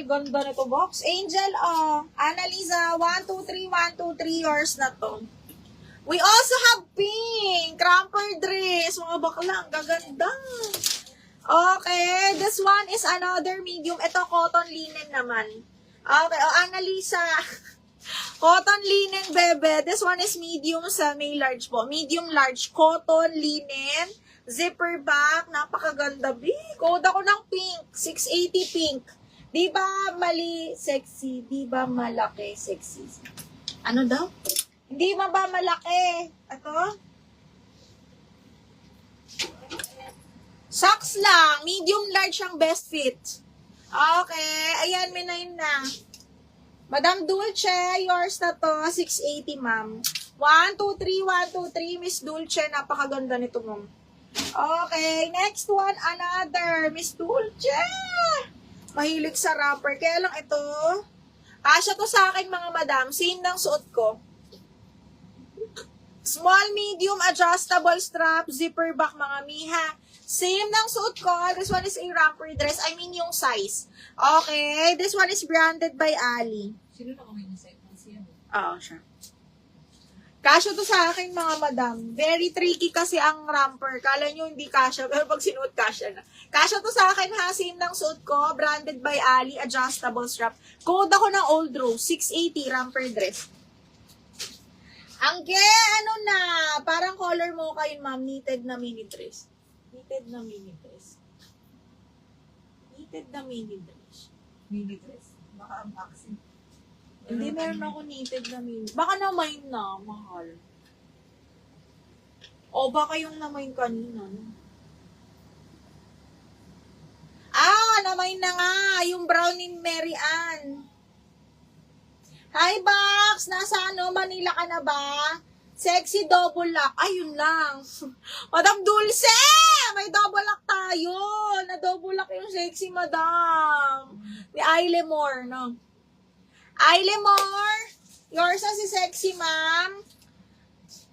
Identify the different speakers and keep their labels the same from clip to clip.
Speaker 1: ganda nito box. Angel, Annalisa, 1, 2, 3, 1, 2, 3, yours na to. We also have pink, romper dress. Mga bakla, ang gaganda. Okay, this one is another medium. Ito, cotton linen naman. Okay, Annalisa. Cotton linen, bebe. This one is medium sa may large po. Medium large, cotton linen. Zipper back, napakaganda. Code ako ng pink, 680 pink. Di ba mali, sexy? Di ba malaki, sexy? Ano daw? Hindi ba malaki? Ito? Socks lang, medium large ang best fit. Okay, ayan, may 9 na. Madam Dulce, yours na to, 680 ma'am. 1, 2, 3, 1, 2, 3, Miss Dulce, napakaganda nito ma'am. Okay, next one, another, Miss Dulce. Mahilig sa wrapper. Kaya lang ito, kasya to sa akin mga madam, same ng suot ko. Small, medium, adjustable strap, zipper back mga miha. Same ng suot ko. This one is a wrapper dress. I mean yung size. Okay, this one is branded by Ali.
Speaker 2: Sino na kami ng size?
Speaker 1: Oo, siya. Kasya to sa akin mga madam. Very tricky kasi ang romper. Kala nyo hindi kasya, pero pag sinuot kasya na. Kasya to sa akin ha, same ng suot ko. Branded by Ali, adjustable strap. Code ako ng Old Rose, 680 romper dress. Ano na, parang color mo kayo ma'am, knitted na mini dress. Knitted na mini dress. Knitted na mini dress.
Speaker 2: Mini dress. Baka unboxing.
Speaker 1: Hindi, meron ako knitted na mini. Baka na-mine na, mahal. O, baka yung na-mine kanina. No? Na-mine na nga. Yung brown ni Mary Ann. Hi, Box! Nasa Manila ka na ba? Sexy double lock. Ayun lang. Madam Dulce! May double lock tayo. Na-double lock yung sexy, madam. Ni Ailemore, no? Ailemore, yours na si sexy, ma'am.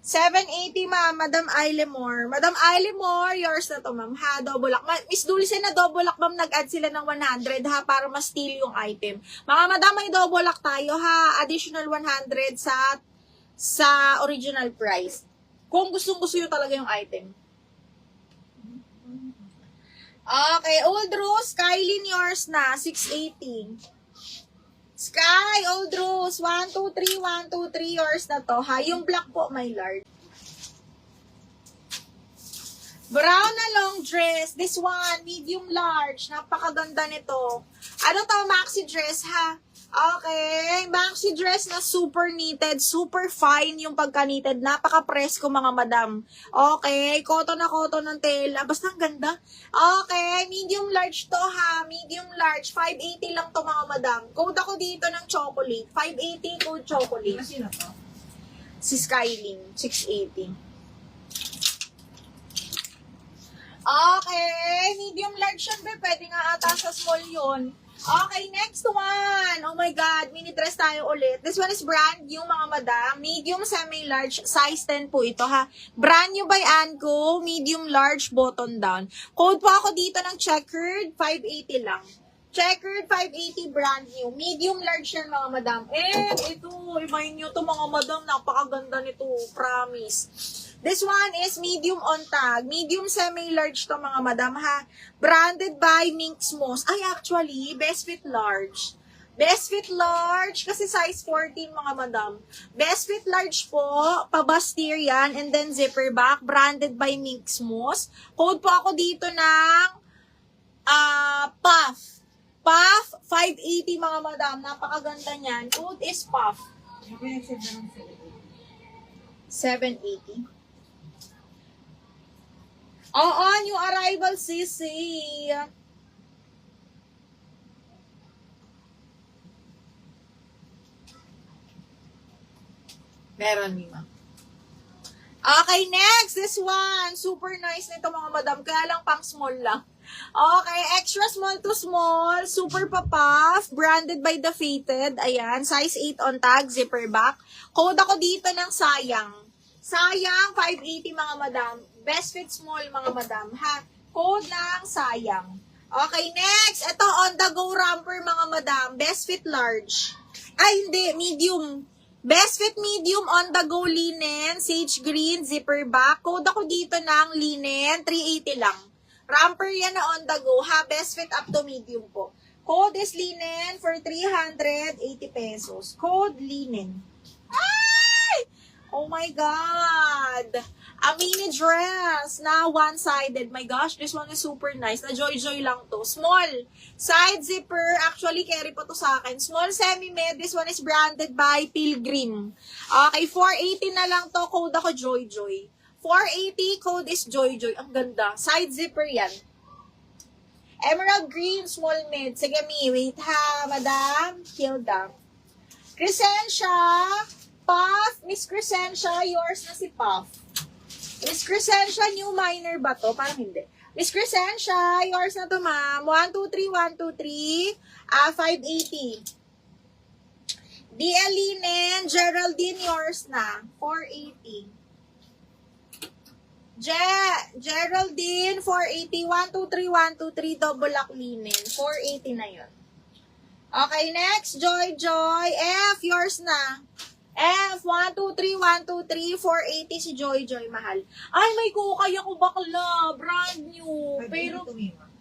Speaker 1: 780, ma'am. Madam Ailemore. Madam Ailemore, yours na to, ma'am. Ha, double lock. Miss Dulce na double lock, ma'am. Nag-add sila ng 100, ha, para ma-steal yung item. Mga madam, may double lock tayo, ha. Additional 100 sa original price. Kung gustong-gusto nyo talaga yung item. Okay, Old Rose, Kylie, yours na. 680. Sky, Old Rose, 1, 2, 3, 1, 2, 3, yours na to, ha? Yung black po, my lord. Brown na long dress. This one, medium large. Napakaganda nito. Ano to, maxi dress, ha? Okay, maxi dress na super knitted, super fine yung pagka-knitted. Napaka-presko mga madam. Okay, cotton na cotton ng tela. Basta ang ganda. Okay, medium large to ha. Medium large. 580 lang to mga madam. Code ako dito ng chocolate. 580 code chocolate.
Speaker 2: Sino to?
Speaker 1: Si Skylin, 680. Okay, medium large yun, be. Pwede nga ata sa small yun. Okay, next one. Oh my God, mini dress tayo ulit. This one is brand new, mga madam. Medium, semi-large, size 10 po ito, ha. Brand new by Anko, medium, large, button down. Code po ako dito ng checkered, 580 lang. Checkered, 580, brand new. Medium, large yan, mga madam. Ito, ibahin nyo to, mga madam. Napakaganda nito, promise. This one is medium on tag. Medium semi-large to mga madam ha. Branded by Minx Moss. Ay actually, best fit large. Best fit large kasi size 14 mga madam. Best fit large po, pabastier yan and then zipper back. Branded by Minx Moss. Code po ako dito ng Puff. Puff, 580 mga madam. Napakaganda niyan. Code is Puff. 780. Oo, new arrival, sisi. Meron, Mima. Okay, next. This one. Super nice nito mga madam. Kaya lang pang small lang. Okay, extra small to small. Super pa-puff. Branded by The Fated. Ayan, size 8 on tag. Zipper back. Code ako dito ng sayang. Sayang, 580 mga madam. Best fit small mga madam, ha? Code lang, sayang. Okay, next. Ito, on the go romper, mga madam. Best fit large. Ay, hindi. Medium. Best fit medium on the go linen. Sage green, zipper back. Code ako dito ng linen. 380 lang. Romper yan na on the go, ha? Best fit up to medium po. Code is linen for 380 pesos. Code linen. Ay! Oh my God! A mini dress na one-sided. My gosh, this one is super nice. Na joy-joy lang to. Small. Side zipper. Actually, carry pa to sa akin. Small semi-med. This one is branded by Pilgrim. Okay, 480 na lang to. Code ako joy-joy. 480, code is joy-joy. Ang ganda. Side zipper yan. Emerald green, small mid. Sige, wait ha, Madam Hilda. Crescentia, Puff. Miss Crescentia, yours na si Puff. Miss Crescentia, new minor ba to? Parang hindi. Miss Crescentia, yours na to, ma'am. 123, 123, 580. DL Linen, Geraldine, yours na. 480. Geraldine, 480. 123, 123, double lock linen. 480 na yun. Okay, next. Joy. F, yours na. F, 123, 123, 480 si Joy, mahal. Ay, may kukay ako bakla. Brand new.
Speaker 2: Pwede
Speaker 1: Pero,
Speaker 2: ito, Mima.